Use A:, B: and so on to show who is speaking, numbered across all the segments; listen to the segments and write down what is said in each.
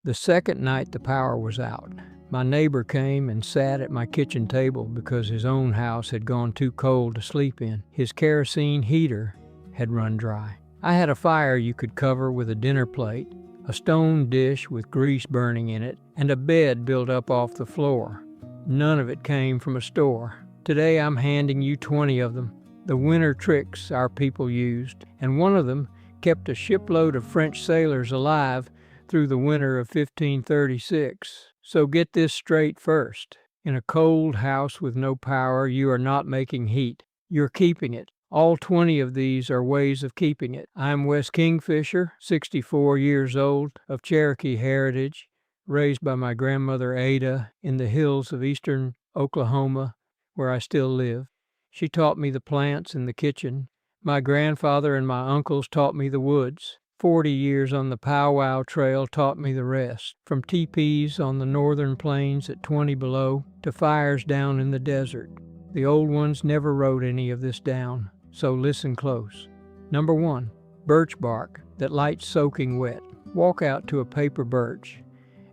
A: The second night the power was out, my neighbor came and sat at my kitchen table because his own house had gone too cold to sleep in. His kerosene heater had run dry. I had a fire you could cover with a dinner plate, a stone dish with grease burning in it, and a bed built up off the floor. None of it came from a store. Today I'm handing you 20 of them, the winter tricks our people used, and one of them kept a shipload of French sailors alive through the winter of 1536. So get this straight first. In a cold house with no power, you are not making heat. You're keeping it. All 20 of these are ways of keeping it. I'm Wes Kingfisher, 64 years old, of Cherokee heritage, raised by my grandmother Ada in the hills of eastern Oklahoma, where I still live. She taught me the plants in the kitchen. My grandfather and my uncles taught me the woods. 40 years on the powwow trail taught me the rest, from teepees on the northern plains at 20 below to fires down in the desert. The old ones never wrote any of this down, so listen close. Number 1, birch bark that lights soaking wet. Walk out to a paper birch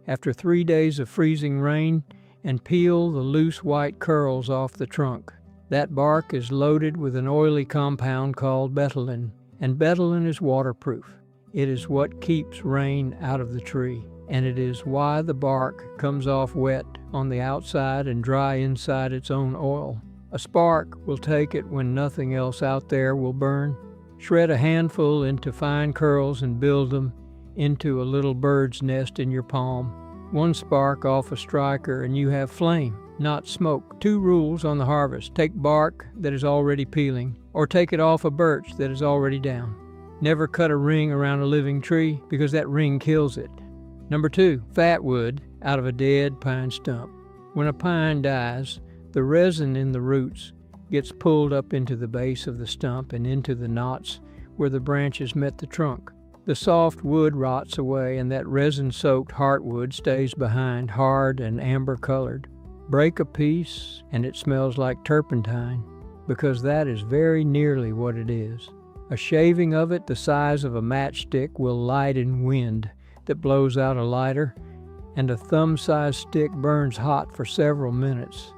A: after 3 days of freezing rain and peel the loose white curls off the trunk. That bark is loaded with an oily compound called betulin, and betulin is waterproof. It is what keeps rain out of the tree, and it is why the bark comes off wet on the outside and dry inside its own oil. A spark will take it when nothing else out there will burn. Shred a handful into fine curls and build them into a little bird's nest in your palm. 1 spark off a striker and you have flame, not smoke. 2 rules on the harvest. Take bark that is already peeling, or take it off a birch that is already down. Never cut a ring around a living tree because that ring kills it. Number 2, fat wood out of a dead pine stump. When a pine dies, the resin in the roots gets pulled up into the base of the stump and into the knots where the branches met the trunk. The soft wood rots away and that resin-soaked heartwood stays behind, hard and amber-colored. Break a piece and it smells like turpentine, because that is very nearly what it is. A shaving of it the size of a matchstick will light in wind that blows out a lighter, and a thumb-sized stick burns hot for several minutes,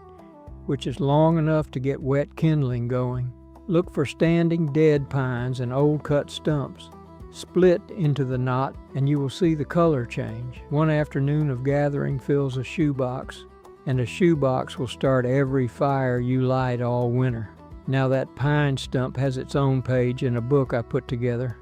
A: which is long enough to get wet kindling going. Look for standing dead pines and old cut stumps. Split into the knot and you will see the color change. 1 afternoon of gathering fills a shoebox, and a shoebox will start every fire you light all winter. Now that pine stump has its own page in a book I put together,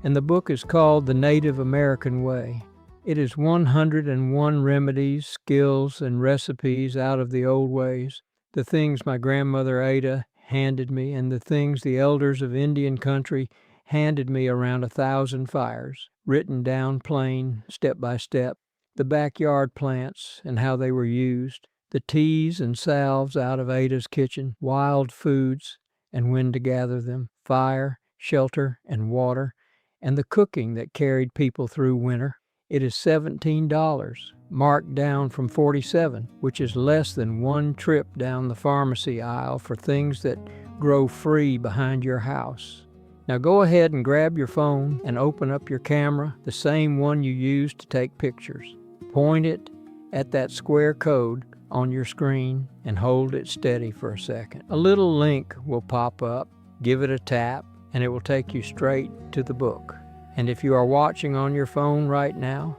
A: and the book is called The Native American Way. It is 101 remedies, skills, and recipes out of the old ways, the things my grandmother Ada handed me and the things the elders of Indian country handed me around 1,000 fires, written down plain, step by step, the backyard plants and how they were used, the teas and salves out of Ada's kitchen, wild foods and when to gather them, fire, shelter, and water, and the cooking that carried people through winter. It is $17, marked down from $47, which is less than 1 trip down the pharmacy aisle for things that grow free behind your house. Now go ahead and grab your phone and open up your camera, the same one you used to take pictures. Point it at that square code on your screen and hold it steady for a second. A little link will pop up. Give it a tap and it will take you straight to the book. And if you are watching on your phone right now,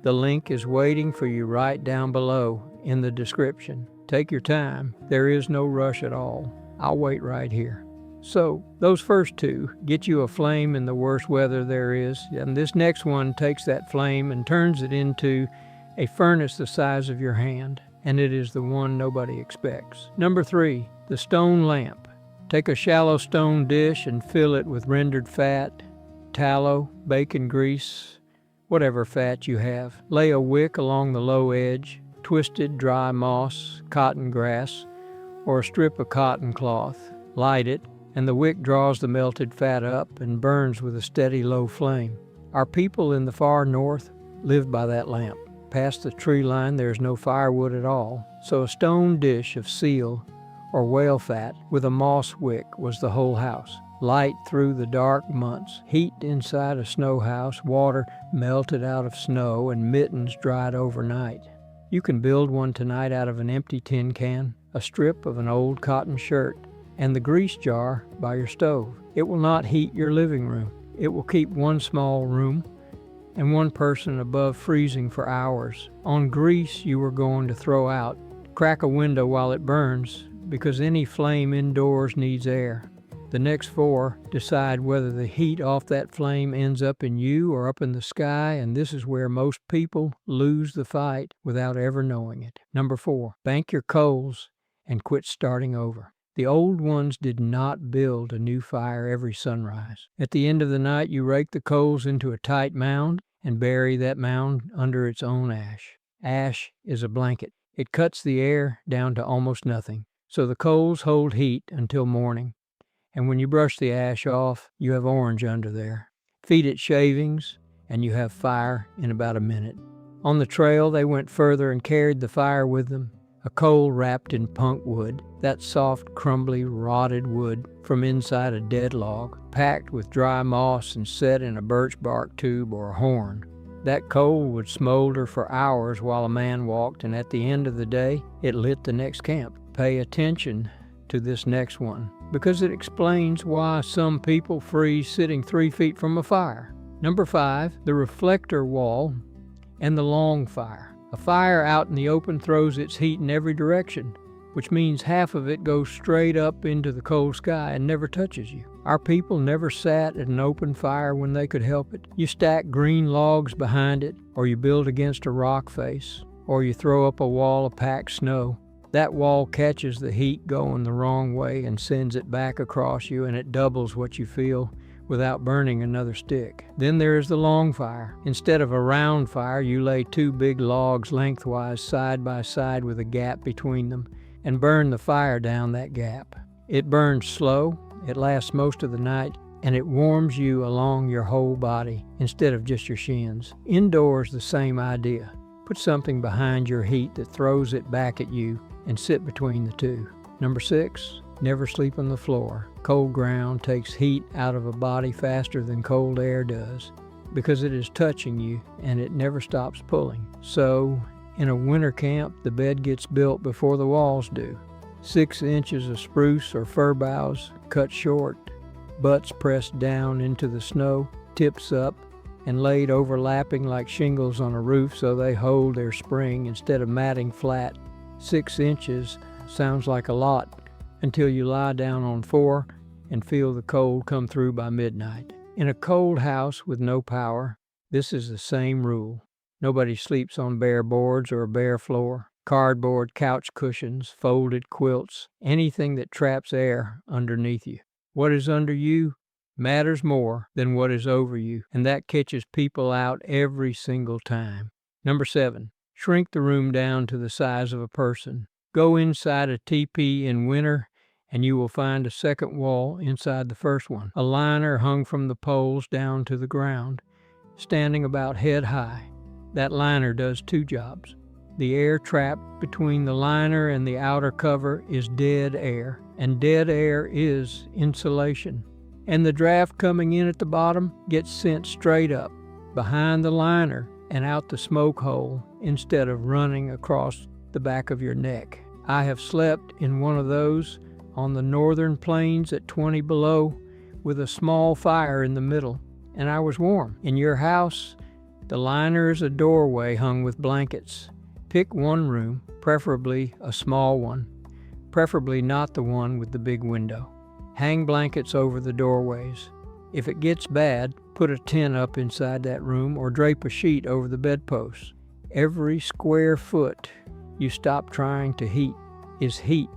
A: the link is waiting for you right down below in the description. Take your time. There is no rush at all. I'll wait right here. So, those first 2 get you a flame in the worst weather there is, and this next one takes that flame and turns it into a furnace the size of your hand, and it is the one nobody expects. Number 3, the stone lamp. Take a shallow stone dish and fill it with rendered fat, tallow, bacon grease, whatever fat you have. Lay a wick along the low edge, twisted dry moss, cotton grass, or a strip of cotton cloth. Light it, and the wick draws the melted fat up and burns with a steady low flame. Our people in the far north lived by that lamp. Past the tree line there is no firewood at all, so a stone dish of seal or whale fat with a moss wick was the whole house. light through the dark months, heat inside a snow house, water melted out of snow, and mittens dried overnight. You can build one tonight out of an empty tin can, a strip of an old cotton shirt, and the grease jar by your stove. It will not heat your living room. It will keep one small room and one person above freezing for hours. On grease you are going to throw out. Crack a window while it burns, because any flame indoors needs air. The next 4 decide whether the heat off that flame ends up in you or up in the sky, and this is where most people lose the fight without ever knowing it. Number 4, bank your coals and quit starting over. The old ones did not build a new fire every sunrise. At the end of the night, you rake the coals into a tight mound and bury that mound under its own ash. Ash is a blanket. It cuts the air down to almost nothing, so the coals hold heat until morning. And when you brush the ash off, you have orange under there. Feed it shavings, and you have fire in about a minute. On the trail, they went further and carried the fire with them. A coal wrapped in punk wood, that soft, crumbly, rotted wood from inside a dead log, packed with dry moss and set in a birch bark tube or a horn. That coal would smolder for hours while a man walked, and at the end of the day, it lit the next camp. Pay attention to this next one, because it explains why some people freeze sitting 3 feet from a fire. Number 5, the reflector wall and the long fire. A fire out in the open throws its heat in every direction, which means half of it goes straight up into the cold sky and never touches you. Our people never sat at an open fire when they could help it. You stack green logs behind it, or you build against a rock face, or you throw up a wall of packed snow. That wall catches the heat going the wrong way and sends it back across you, and it doubles what you feel without burning another stick. Then there is the long fire. Instead of a round fire, you lay 2 big logs lengthwise side by side with a gap between them and burn the fire down that gap. It burns slow, it lasts most of the night, and it warms you along your whole body instead of just your shins. Indoors, the same idea. Put something behind your heat that throws it back at you and sit between the two. Number 6, never sleep on the floor. Cold ground takes heat out of a body faster than cold air does because it is touching you and it never stops pulling. So, in a winter camp, the bed gets built before the walls do. 6 inches of spruce or fir boughs cut short, butts pressed down into the snow, tips up, and laid overlapping like shingles on a roof so they hold their spring instead of matting flat. 6 inches sounds like a lot until you lie down on 4 and feel the cold come through by midnight. In a cold house with no power, this is the same rule. Nobody sleeps on bare boards or a bare floor, cardboard couch cushions, folded quilts, anything that traps air underneath you. What is under you matters more than what is over you, and that catches people out every single time. Number 7, shrink the room down to the size of a person. Go inside a teepee in winter and you will find a second wall inside the first one. A liner hung from the poles down to the ground, standing about head high. That liner does 2 jobs. The air trapped between the liner and the outer cover is dead air, and dead air is insulation. And the draft coming in at the bottom gets sent straight up, behind the liner and out the smoke hole instead of running across the back of your neck. I have slept in one of those on the northern plains at 20 below with a small fire in the middle, and I was warm. In your house, the liner is a doorway hung with blankets. Pick one room, preferably a small one, preferably not the one with the big window. Hang blankets over the doorways. If it gets bad, put a tent up inside that room or drape a sheet over the bedposts. Every square foot you stop trying to heat is heat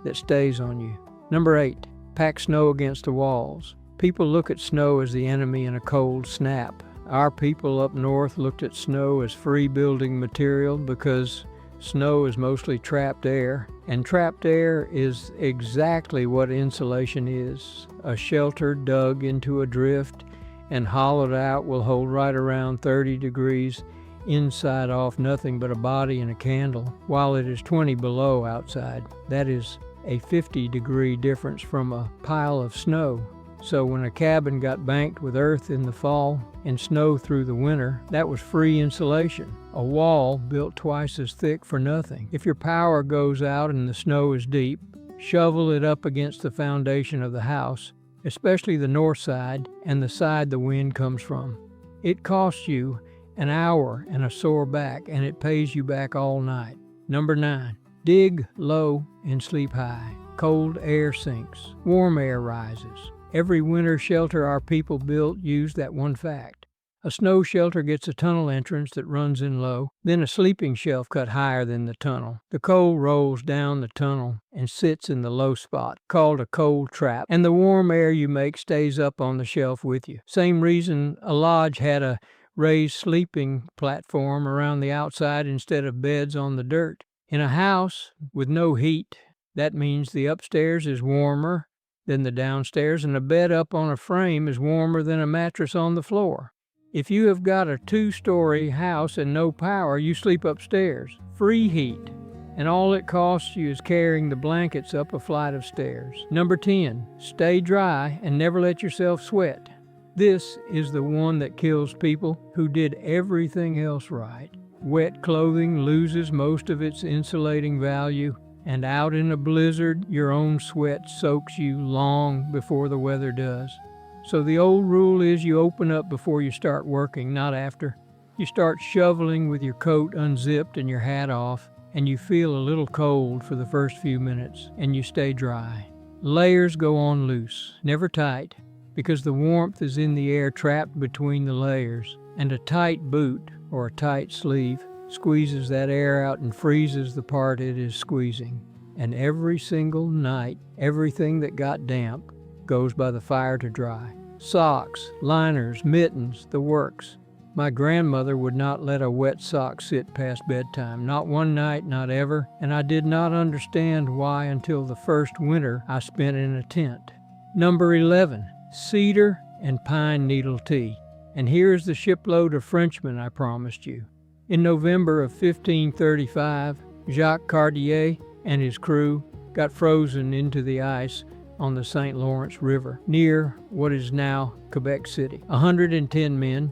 A: that stays on you. Number 8, pack snow against the walls. People look at snow as the enemy in a cold snap. Our people up north looked at snow as free building material because snow is mostly trapped air, and trapped air is exactly what insulation is. A shelter dug into a drift and hollowed out will hold right around 30 degrees inside off nothing but a body and a candle, while it is 20 below outside. That is a 50-degree difference from a pile of snow. So when a cabin got banked with earth in the fall and snow through the winter, that was free insulation. A wall built twice as thick for nothing. If your power goes out and the snow is deep, shovel it up against the foundation of the house, especially the north side and the side the wind comes from. It costs you an hour and a sore back, and it pays you back all night. Number 9, dig low and sleep high. Cold air sinks, warm air rises. Every winter shelter our people built used that one fact. A snow shelter gets a tunnel entrance that runs in low, then a sleeping shelf cut higher than the tunnel. The cold rolls down the tunnel and sits in the low spot, called a cold trap, and the warm air you make stays up on the shelf with you. Same reason a lodge had a raised sleeping platform around the outside instead of beds on the dirt. In a house with no heat, that means the upstairs is warmer than the downstairs, and a bed up on a frame is warmer than a mattress on the floor. If you have got a 2-story house and no power, you sleep upstairs. Free heat. And all it costs you is carrying the blankets up a flight of stairs. Number 10, stay dry and never let yourself sweat. This is the one that kills people who did everything else right. Wet clothing loses most of its insulating value, and out in a blizzard, your own sweat soaks you long before the weather does. So the old rule is you open up before you start working, not after. You start shoveling with your coat unzipped and your hat off, and you feel a little cold for the first few minutes, and you stay dry. Layers go on loose, never tight, because the warmth is in the air trapped between the layers, and a tight boot or a tight sleeve squeezes that air out and freezes the part it is squeezing. And every single night, everything that got damp goes by the fire to dry. Socks, liners, mittens, the works. My grandmother would not let a wet sock sit past bedtime, not one night, not ever, and I did not understand why until the first winter I spent in a tent. Number 11, cedar and pine needle tea. And here's the shipload of Frenchmen I promised you. In November of 1535, Jacques Cartier and his crew got frozen into the ice on the St. Lawrence River, near what is now Quebec City. 110 men,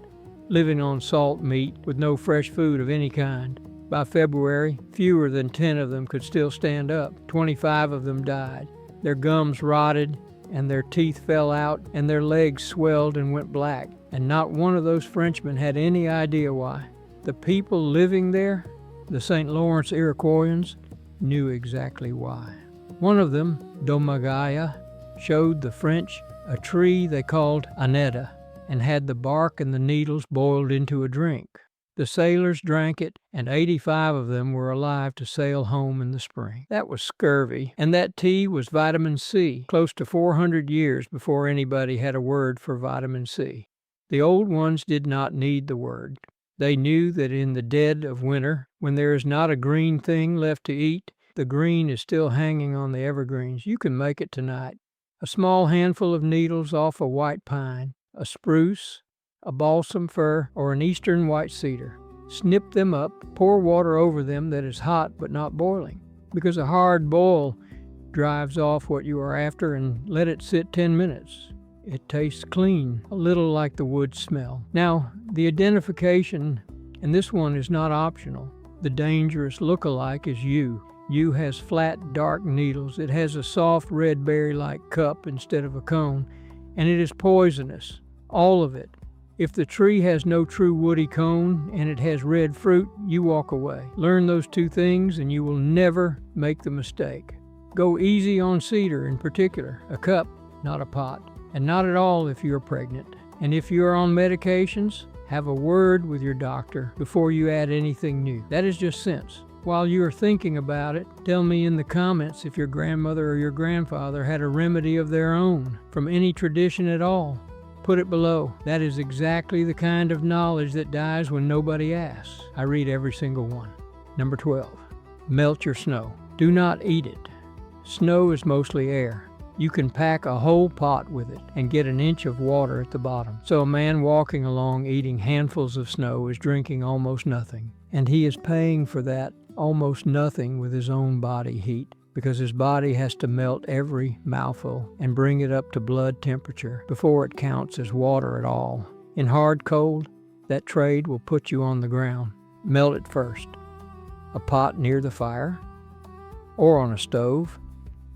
A: living on salt meat with no fresh food of any kind. By February, fewer than 10 of them could still stand up. 25 of them died. Their gums rotted, and their teeth fell out, and their legs swelled and went black. And not one of those Frenchmen had any idea why. The people living there, the St. Lawrence Iroquoians, knew exactly why. One of them, Domagaya, showed the French a tree they called aneta and had the bark and the needles boiled into a drink. The sailors drank it, and 85 of them were alive to sail home in the spring. That was scurvy, and that tea was vitamin C, close to 400 years before anybody had a word for vitamin C. The old ones did not need the word. They knew that in the dead of winter, when there is not a green thing left to eat, the green is still hanging on the evergreens. You can make it tonight. A small handful of needles off a white pine, a spruce, a balsam fir, or an eastern white cedar. Snip them up, pour water over them that is hot but not boiling, because a hard boil drives off what you are after, and let it sit 10 minutes. It tastes clean, a little like the wood smell. Now, the identification, and this one is not optional. The dangerous look-alike is yew. Yew has flat, dark needles. It has a soft, red berry-like cup instead of a cone, and it is poisonous, all of it. If the tree has no true woody cone and it has red fruit, you walk away. Learn those two things and you will never make the mistake. Go easy on cedar in particular, a cup, not a pot. And not at all if you're pregnant. And if you're on medications, have a word with your doctor before you add anything new. That is just sense. While you are thinking about it, tell me in the comments if your grandmother or your grandfather had a remedy of their own from any tradition at all. Put it below. That is exactly the kind of knowledge that dies when nobody asks. I read every single one. Number 12, melt your snow. Do not eat it. Snow is mostly air. You can pack a whole pot with it and get an inch of water at the bottom. So a man walking along eating handfuls of snow is drinking almost nothing, and he is paying for that almost nothing with his own body heat. because his body has to melt every mouthful and bring it up to blood temperature before it counts as water at all. In hard cold, that trade will put you on the ground. Melt it first. A pot near the fire or on a stove,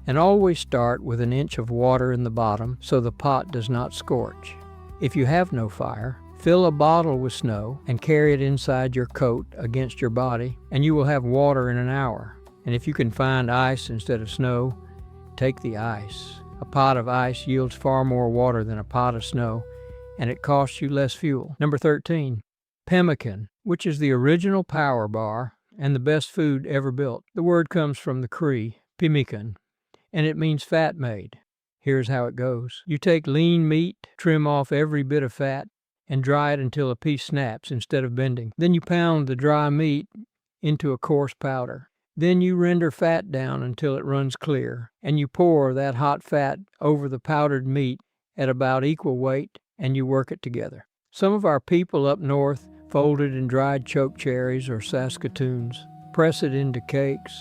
A: and always start with an inch of water in the bottom so the pot does not scorch. If you have no fire, fill a bottle with snow and carry it inside your coat against your body, and you will have water in an hour. And if you can find ice instead of snow, take the ice. A pot of ice yields far more water than a pot of snow, and it costs you less fuel. Number 13, pemmican, which is the original power bar and the best food ever built. The word comes from the Cree, pemmican, and it means fat made. Here's how it goes. You take lean meat, trim off every bit of fat, and dry it until a piece snaps instead of bending. Then you pound the dry meat into a coarse powder. Then you render fat down until it runs clear, and you pour that hot fat over the powdered meat at about equal weight, and you work it together. Some of our people up north fold it in dried choke cherries or Saskatoons, press it into cakes,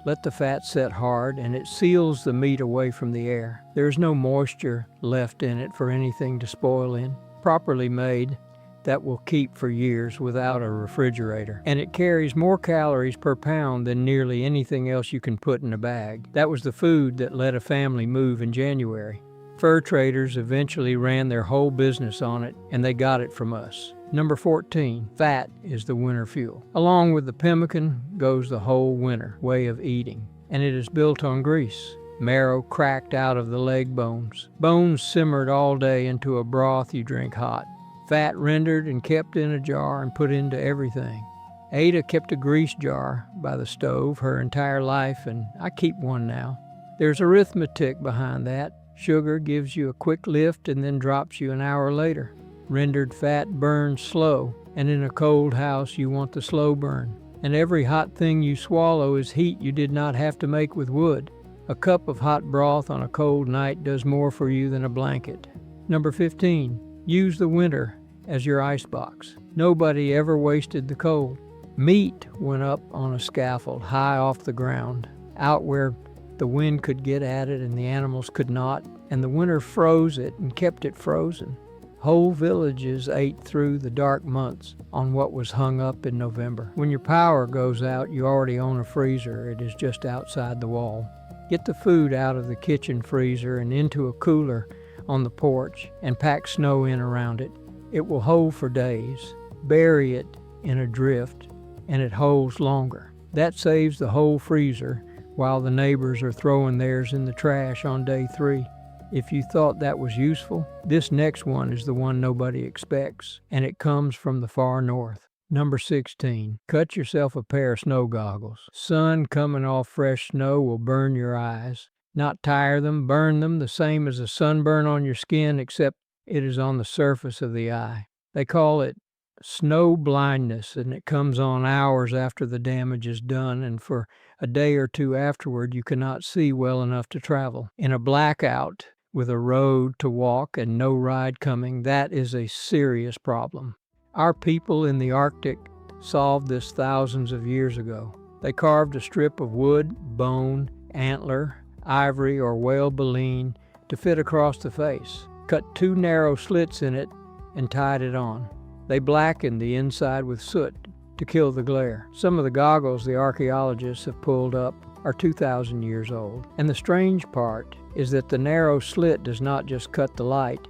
A: let the fat set hard, and it seals the meat away from the air. There is no moisture left in it for anything to spoil in. Properly made, that will keep for years without a refrigerator. And it carries more calories per pound than nearly anything else you can put in a bag. That was the food that let a family move in January. Fur traders eventually ran their whole business on it, and they got it from us. Number 14, fat is the winter fuel. Along with the pemmican goes the whole winter way of eating, and it is built on grease. Marrow cracked out of the leg bones. Bones simmered all day into a broth you drink hot. Fat rendered and kept in a jar and put into everything. Ada kept a grease jar by the stove her entire life, and I keep one now. There's arithmetic behind that. Sugar gives you a quick lift and then drops you an hour later. Rendered fat burns slow, and in a cold house you want the slow burn. And every hot thing you swallow is heat you did not have to make with wood. A cup of hot broth on a cold night does more for you than a blanket. Number 15, use the winter as your icebox. Nobody ever wasted the cold. Meat went up on a scaffold high off the ground, out where the wind could get at it and the animals could not, and the winter froze it and kept it frozen. Whole villages ate through the dark months on what was hung up in November. When your power goes out, you already own a freezer. It is just outside the wall. Get the food out of the kitchen freezer and into a cooler on the porch and pack snow in around it. It will hold for days. Bury it in a drift and it holds longer. That saves the whole freezer while the neighbors are throwing theirs in the trash on day 3. If you thought that was useful, this next one is the one nobody expects, and it comes from the far north. Number 16, cut yourself a pair of snow goggles. Sun coming off fresh snow will burn your eyes. Not tire them, burn them, the same as a sunburn on your skin, except it is on the surface of the eye. They call it snow blindness, and it comes on hours after the damage is done, and for a day or two afterward you cannot see well enough to travel. In a blackout, with a road to walk and no ride coming, that is a serious problem. Our people in the Arctic solved this thousands of years ago. They carved a strip of wood, bone, antler, ivory, or whale baleen to fit across the face, cut 2 narrow slits in it, and tied it on. They blackened the inside with soot to kill the glare. Some of the goggles the archaeologists have pulled up are 2,000 years old. And the strange part is that the narrow slit does not just cut the light,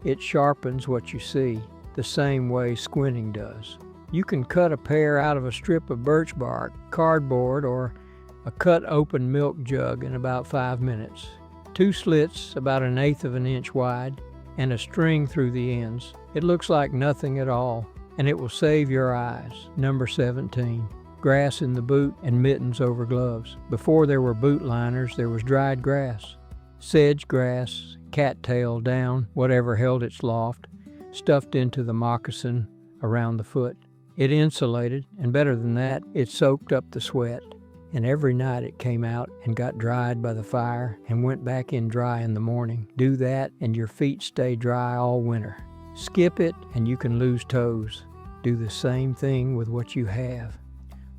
A: it sharpens what you see, the same way squinting does. You can cut a pear out of a strip of birch bark, cardboard, or a cut open milk jug in about 5 minutes. 2 slits about 1/8 of an inch wide and a string through the ends. It looks like nothing at all, and it will save your eyes. Number 17, grass in the boot and mittens over gloves. Before there were boot liners, there was dried grass. Sedge grass, cattail down, whatever held its loft, stuffed into the moccasin around the foot. It insulated, and better than that, it soaked up the sweat. And every night it came out and got dried by the fire and went back in dry in the morning. Do that and your feet stay dry all winter. Skip it and you can lose toes. Do the same thing with what you have.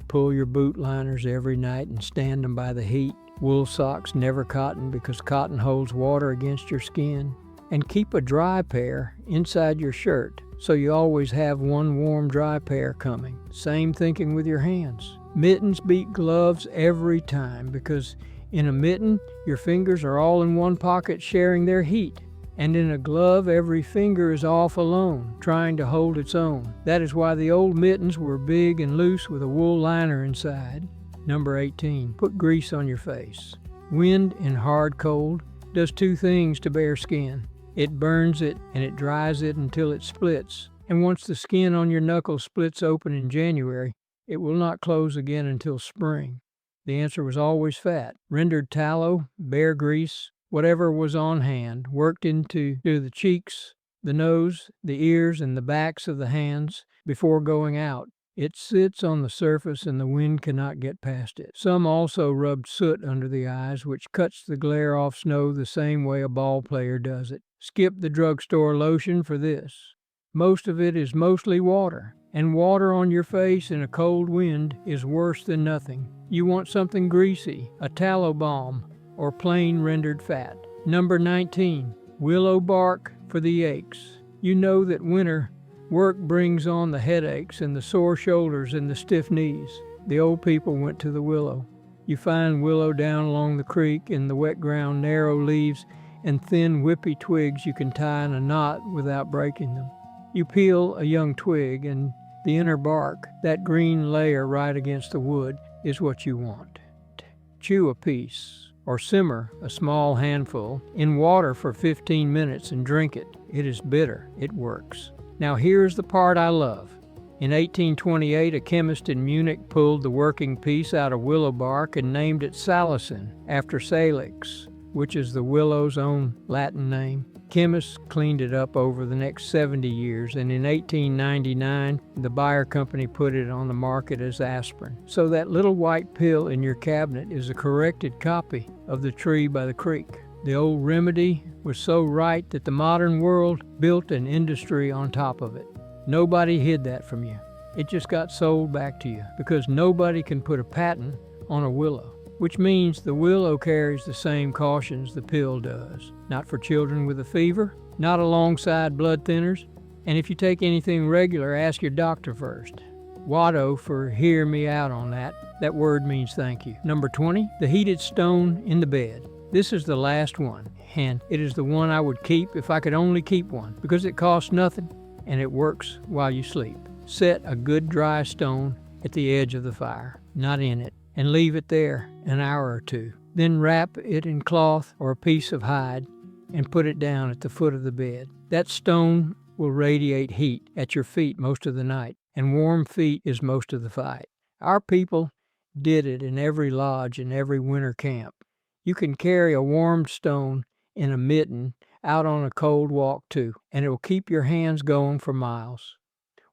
A: Pull your boot liners every night and stand them by the heat. Wool socks, never cotton, because cotton holds water against your skin. And keep a dry pair inside your shirt, so you always have one warm, dry pair coming. Same thinking with your hands. Mittens beat gloves every time, because in a mitten, your fingers are all in one pocket sharing their heat. And in a glove, every finger is off alone, trying to hold its own. That is why the old mittens were big and loose with a wool liner inside. Number 18, put grease on your face. Wind in hard cold does two things to bare skin. It burns it and it dries it until it splits. And once the skin on your knuckles splits open in January, it will not close again until spring. The answer was always fat. Rendered tallow, bear grease, whatever was on hand, worked into the cheeks, the nose, the ears, and the backs of the hands before going out. It sits on the surface and the wind cannot get past it. Some also rubbed soot under the eyes, which cuts the glare off snow the same way a ball player does it. Skip the drugstore lotion for this. Most of it is mostly water, and water on your face in a cold wind is worse than nothing. You want something greasy, a tallow balm, or plain rendered fat. Number 19, willow bark for the aches. You know that winter work brings on the headaches and the sore shoulders and the stiff knees. The old people went to the willow. You find willow down along the creek in the wet ground, narrow leaves and thin whippy twigs you can tie in a knot without breaking them. You peel a young twig and the inner bark, that green layer right against the wood, is what you want. Chew a piece or simmer a small handful in water for 15 minutes and drink it. It is bitter. It works. Now here's the part I love. In 1828, a chemist in Munich pulled the working piece out of willow bark and named it salicin, after salix, which is the willow's own Latin name. Chemists cleaned it up over the next 70 years, and in 1899, the Bayer Company put it on the market as aspirin. So that little white pill in your cabinet is a corrected copy of the tree by the creek. The old remedy was so right that the modern world built an industry on top of it. Nobody hid that from you. It just got sold back to you because nobody can put a patent on a willow, which means the willow carries the same cautions the pill does. Not for children with a fever, not alongside blood thinners, and if you take anything regular, ask your doctor first. Watto for hear me out on that. That word means thank you. Number 20, the heated stone in the bed. This is the last one, and it is the one I would keep if I could only keep one, because it costs nothing and it works while you sleep. Set a good dry stone at the edge of the fire, not in it, and leave it there an hour or two. Then wrap it in cloth or a piece of hide and put it down at the foot of the bed. That stone will radiate heat at your feet most of the night, and warm feet is most of the fight. Our people did it in every lodge and every winter camp. You can carry a warmed stone in a mitten out on a cold walk too, and it will keep your hands going for miles.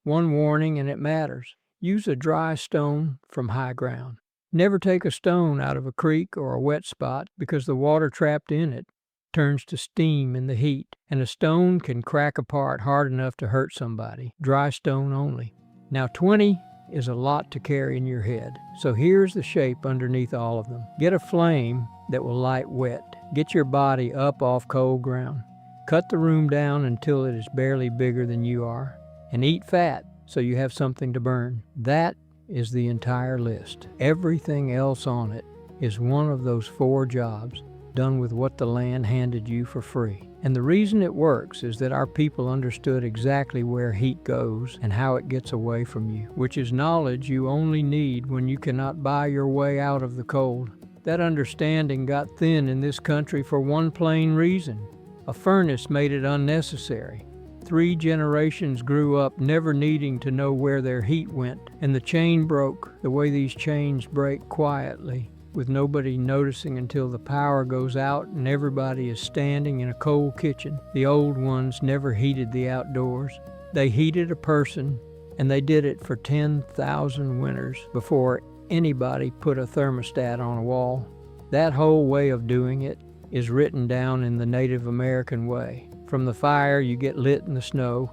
A: One warning, and it matters. Use a dry stone from high ground. Never take a stone out of a creek or a wet spot, because the water trapped in it turns to steam in the heat, and a stone can crack apart hard enough to hurt somebody. Dry stone only. Now 20 is a lot to carry in your head, so here's the shape underneath all of them. Get a flame that will light wet. Get your body up off cold ground. Cut the room down until it is barely bigger than you are, and eat fat so you have something to burn. That is the entire list. Everything else on it is one of those 4 jobs done with what the land handed you for free. And the reason it works is that our people understood exactly where heat goes and how it gets away from you, which is knowledge you only need when you cannot buy your way out of the cold. That understanding got thin in this country for one plain reason. A furnace made it unnecessary. 3 generations grew up never needing to know where their heat went, and the chain broke the way these chains break quietly, with nobody noticing until the power goes out and everybody is standing in a cold kitchen. The old ones never heated the outdoors. They heated a person, and they did it for 10,000 winters before anybody put a thermostat on a wall. That whole way of doing it is written down in the Native American way. From the fire you get lit in the snow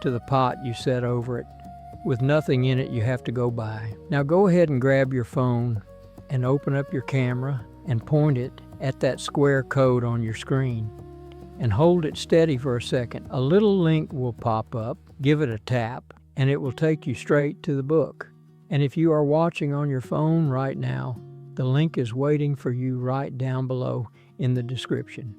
A: to the pot you set over it, with nothing in it you have to go by. Now go ahead and grab your phone and open up your camera and point it at that square code on your screen and hold it steady for a second. A little link will pop up. Give it a tap and it will take you straight to the book. And if you are watching on your phone right now, the link is waiting for you right down below in the description.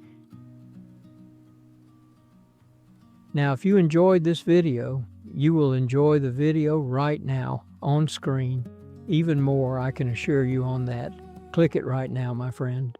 A: Now, if you enjoyed this video, you will enjoy the video right now on screen even more, I can assure you on that. Click it right now, my friend.